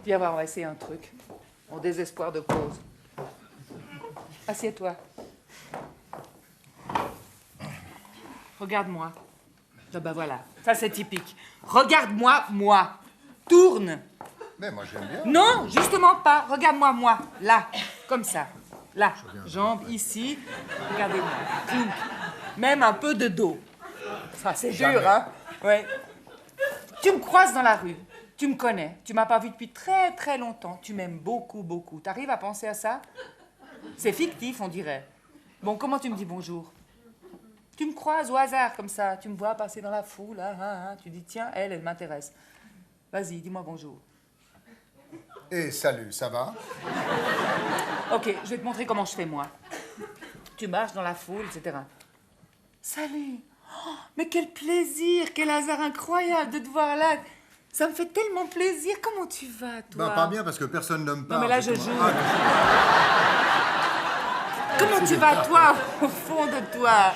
Viens voir, on va essayer un truc. Mon désespoir de cause. Assieds-toi. Regarde-moi. Ah ben voilà, ça c'est typique. Regarde-moi, moi. Tourne. Mais moi j'aime bien. Non, justement pas. Regarde-moi, moi. Là, comme ça. Là, jambes ici. Regardez-moi. Clink. Même un peu de dos. Ça c'est dur, hein? Ouais. Tu me croises dans la rue. Tu me connais. Tu m'as pas vu depuis très très longtemps. Tu m'aimes beaucoup, beaucoup. T'arrives à penser à ça? C'est fictif, on dirait. Bon, comment tu me dis bonjour? Tu me croises au hasard, comme ça. Tu me vois passer dans la foule. Hein. Tu dis, tiens, elle m'intéresse. Vas-y, dis-moi bonjour. Et salut, ça va? Ok, je vais te montrer comment je fais, moi. Tu marches dans la foule, etc. Salut. Oh, mais quel plaisir, quel hasard incroyable de te voir là. Ça me fait tellement plaisir. Comment tu vas, toi? Bah, pas bien, parce que personne ne me parle. Non, mais là, je joue. Ah, comment tu vas, toi, au fond de toi?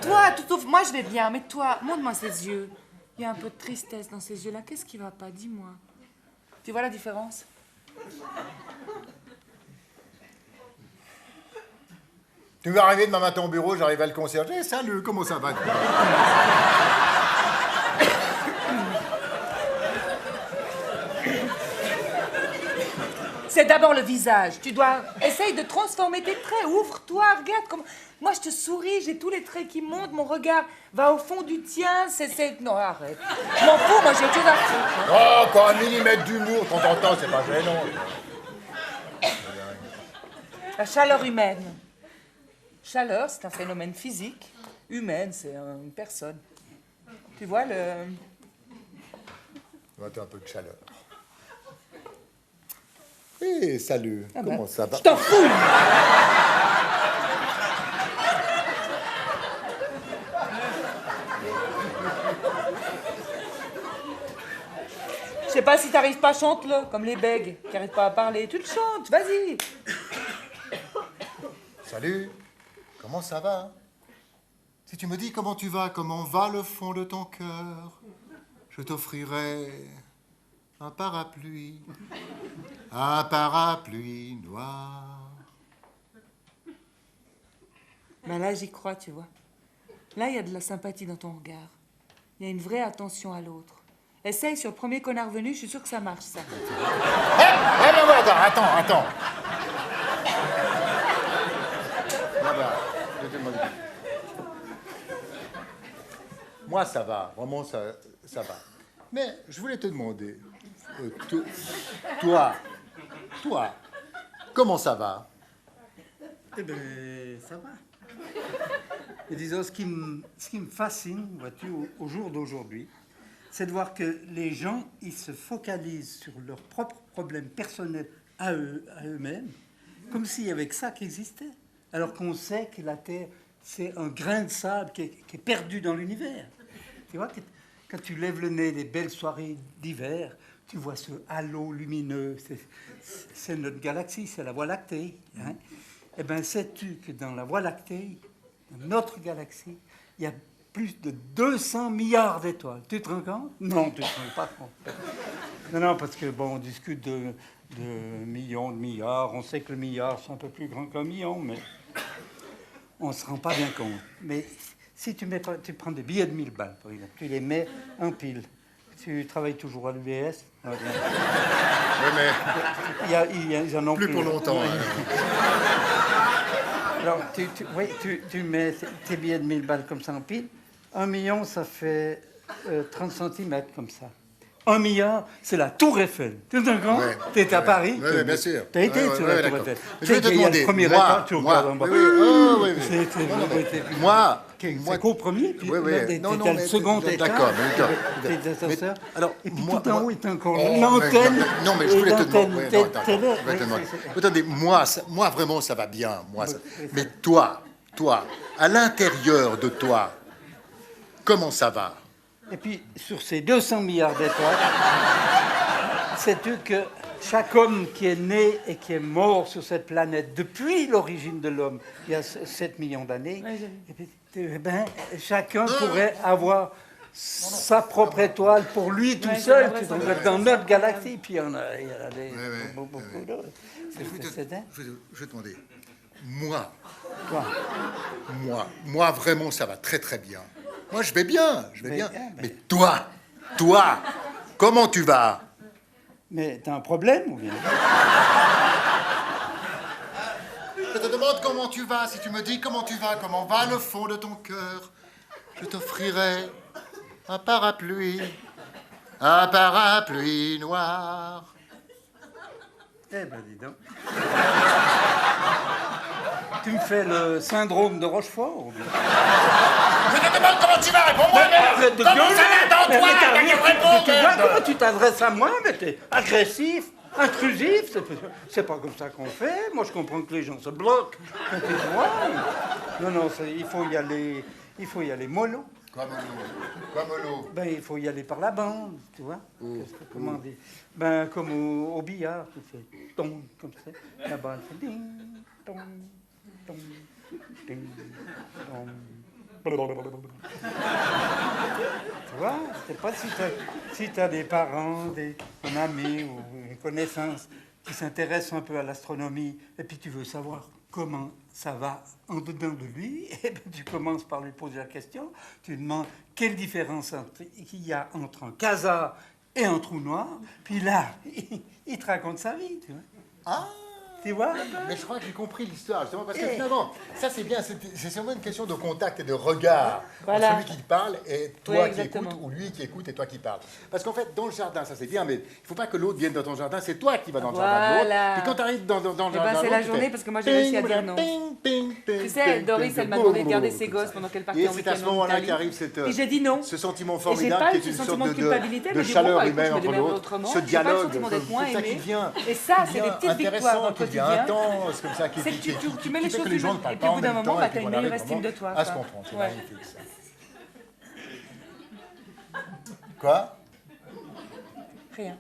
Toi, tout au fond. Moi, je vais bien, mais toi, montre-moi ses yeux. Il y a un peu de tristesse dans ses yeux-là. Qu'est-ce qui va pas? Dis-moi. Tu vois la différence? Tu vas arriver demain matin au bureau, j'arrive à le concierger. Salut, comment ça va? C'est d'abord le visage. Tu dois... Essaye de transformer tes traits. Ouvre-toi, regarde comment... Moi, je te souris, j'ai tous les traits qui montent. Mon regard va au fond du tien. C'est... Non, arrête. Je m'en fous, moi, j'ai autre chose à foutre. Oh, encore un millimètre d'humour, de temps en temps, c'est pas gênant. La chaleur humaine. Chaleur, c'est un phénomène physique. Humaine, c'est une personne. Tu vois, le... On va un peu de chaleur. Hé, salut, comment ça va? Je t'en fous! Je sais pas si t'arrives pas, chante-le, comme les bègues qui arrivent pas à parler. Tu le chantes, vas-y! Salut, comment ça va? Si tu me dis comment tu vas, comment va le fond de ton cœur, je t'offrirai un parapluie noir. Ben là, j'y crois, tu vois. Là, il y a de la sympathie dans ton regard. Il y a une vraie attention à l'autre. Essaye sur le premier connard venu, je suis sûre que ça marche, ça. Attends. Moi, ça va. Vraiment, ça va. Mais je voulais te demander, toi, comment ça va? Eh bien, ça va. Et disons, ce qui me fascine, vois-tu, au jour d'aujourd'hui, c'est de voir que les gens, ils se focalisent sur leurs propres problèmes personnels à eux-mêmes, comme s'il y avait que ça qui existait. Alors qu'on sait que la Terre, c'est un grain de sable qui est perdu dans l'univers. Tu vois, quand tu lèves le nez des belles soirées d'hiver, tu vois ce halo lumineux. C'est notre galaxie, c'est la Voie lactée. Hein? Eh bien, sais-tu que dans la Voie lactée, dans notre galaxie, il y a plus de 200 milliards d'étoiles. Tu te rends compte? Non, tu ne te rends pas compte. Non, parce que, bon, on discute de millions, de milliards. On sait que le milliard, c'est un peu plus grand qu'un million, mais on ne se rend pas bien compte. Mais si tu prends des billets de 1000 balles, par exemple, tu les mets en pile. Tu travailles toujours à l'UBS? Oui, mais ils en ont plus pour longtemps. Alors, tu mets tes billets de 1000 balles comme ça en pile. 1 million, ça fait 30 centimètres comme ça. 1 milliard, c'est la Tour Eiffel. Tu te rends compte? Tu étais à Paris? Oui, bien sûr. Tu as été sur la Tour Eiffel. Je vais te demander, moi, c'est qu'au premier, puis non, t'as le second étage. D'accord. Tes ascenseurs. Alors, et puis tout en haut, il y a encore l'antenne. Non, mais je voulais te demander. Attendez, moi, vraiment, ça va bien. Mais toi, à l'intérieur de toi, comment ça va? Et puis, sur ces 200 milliards d'étoiles, sais-tu que chaque homme qui est né et qui est mort sur cette planète depuis l'origine de l'homme, il y a 7 millions d'années, chacun pourrait avoir sa propre étoile pour lui tout seul. Tu devrais être dans notre galaxie. Puis il y a beaucoup d'autres. Je vais te demander. Moi, Toi. moi, vraiment, ça va très très bien. Moi, je vais bien. Mais toi, comment tu vas? Mais t'as un problème ou bien? Je te demande comment tu vas. Si tu me dis comment tu vas, comment va le fond de ton cœur, je t'offrirai un parapluie noir. Eh ben, dis donc. Tu me fais le syndrome de Rochefort ou bien? Je te demande comment tu vas, réponds-moi. Comment ça va dans toi? Tu vois comment tu t'adresses à moi, mais t'es agressif, intrusif. C'est pas comme ça qu'on fait. Moi, je comprends que les gens se bloquent. Tu vois? Non, il faut y aller mollo. Quoi mollo? Ben, il faut y aller par la bande, tu vois. Comment dire? Ben, comme au billard, tu fais tom, comme ça. La balle fait ding, tom, tom, ding, tom. Tu vois? Je sais pas si t'as des parents, un ami ou une connaissance qui s'intéressent un peu à l'astronomie et puis tu veux savoir comment ça va en dedans de lui, et ben tu commences par lui poser la question, tu demandes quelle différence il y a entre un quasar et un trou noir, puis là, il te raconte sa vie, tu vois. Ah, tu vois? mais je crois que j'ai compris l'histoire, justement, parce que finalement, ça c'est bien, c'est sûrement une question de contact et de regard entre celui qui parle et toi qui écoutes, ou lui qui écoute et toi qui parles. Parce qu'en fait, dans le jardin, ça c'est bien, mais il ne faut pas que l'autre vienne dans ton jardin, c'est toi qui vas dans le jardin de l'autre. Puis quand tu arrives dans le jardin de l'autre, c'est la journée, parce que moi j'ai réussi à dire non. Tu sais, Doris, elle m'a demandé de garder ses gosses pendant qu'elle partait en week-end. Et c'est à ce moment-là qu'arrive ce sentiment formidable qui est une sorte de chaleur humaine entre l'autre, ce dialogue, c'est ça qui vient. Et ça, c'est des petites victoires dans le quotidien. Intense, comme ça, qui tu mets les choses que les gens ne et parlent puis pas au bout d'un moment, tu as une meilleure voilà, estime de toi. À se comprendre, c'est magnifique ça. Quoi? Rien.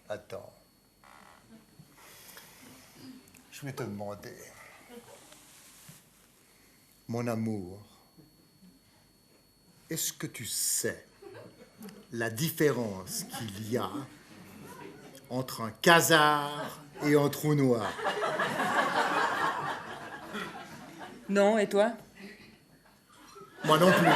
Attends. Je vais te demander, mon amour, est-ce que tu sais la différence qu'il y a entre un quasar et un trou noir? Non, et toi? Moi non plus.